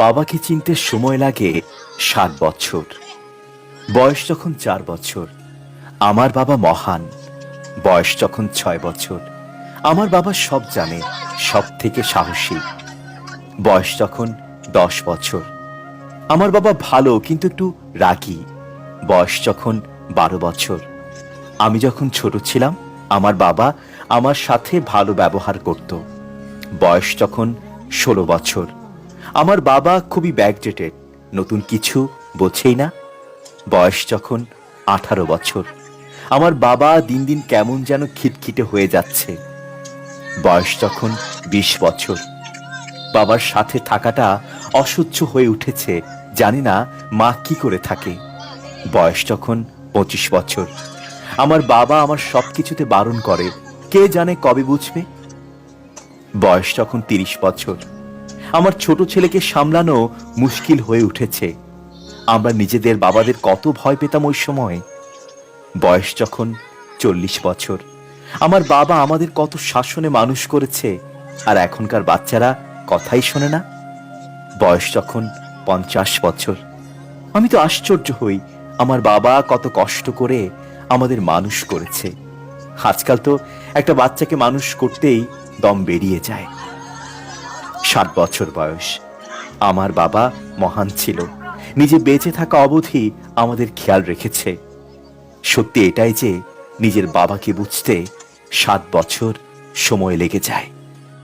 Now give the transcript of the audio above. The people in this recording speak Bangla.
বাবাকে চিনতে সময় লাগে 7 বছর। বয়স যখন 4 বছর, আমার বাবা মহান। বয়স যখন 6 বছর, আমার বাবা সব জানে, সব থেকে সাহসী। বয়স যখন 10 বছর, আমার বাবা ভালো কিন্তু একটু রাগী। বয়স যখন 12 বছর, আমি যখন ছোট ছিলাম, আমার বাবা আমার সাথে ভালো ব্যবহার করত। বয়স যখন 16 বছর, আমার বাবা খুবই ব্যাকডেটেড, নতুন কিছু বোঝেই না। বয়স যখন 18 বছর, আমার বাবা দিন দিন কেমন যেন খিটখিটে হয়ে যাচ্ছে। বয়স যখন 20 বছর, বাবার সাথে থাকাটা অসহ্য হয়ে উঠেছে, জানি না মা কি করে থাকে। বয়স যখন 25 বছর, আমার বাবা আমার সবকিছুতে বারণ করে, কে জানে কবে বুঝবে। বয়স যখন 30 বছর, আমার ছোট ছেলেকে সামলানো মুশকিল হয়ে উঠেছে। আমরা নিজেদের বাবাদের কত ভয় পেতাম ওই সময়। বয়স যখন 40 বছর, আমার বাবা আমাদের কত শাসনে মানুষ করেছে, আর এখনকার বাচ্চারা কথাই শোনে না। বয়স যখন 50 বছর, আমি তো আশ্চর্য হই, আমার বাবা কত কষ্ট করে আমাদের মানুষ করেছে। আজকাল তো একটা বাচ্চাকে মানুষ করতেই দম বেরিয়ে যায়। 7 বছর বয়স, আমার বাবা মহান ছিল, নিজে বেঁচে থাকা অবধি আমাদের খেয়াল রেখেছে। সত্যি এটাই যে নিজের বাবাকে বুঝতে 7 বছর সময় লেগে যায়।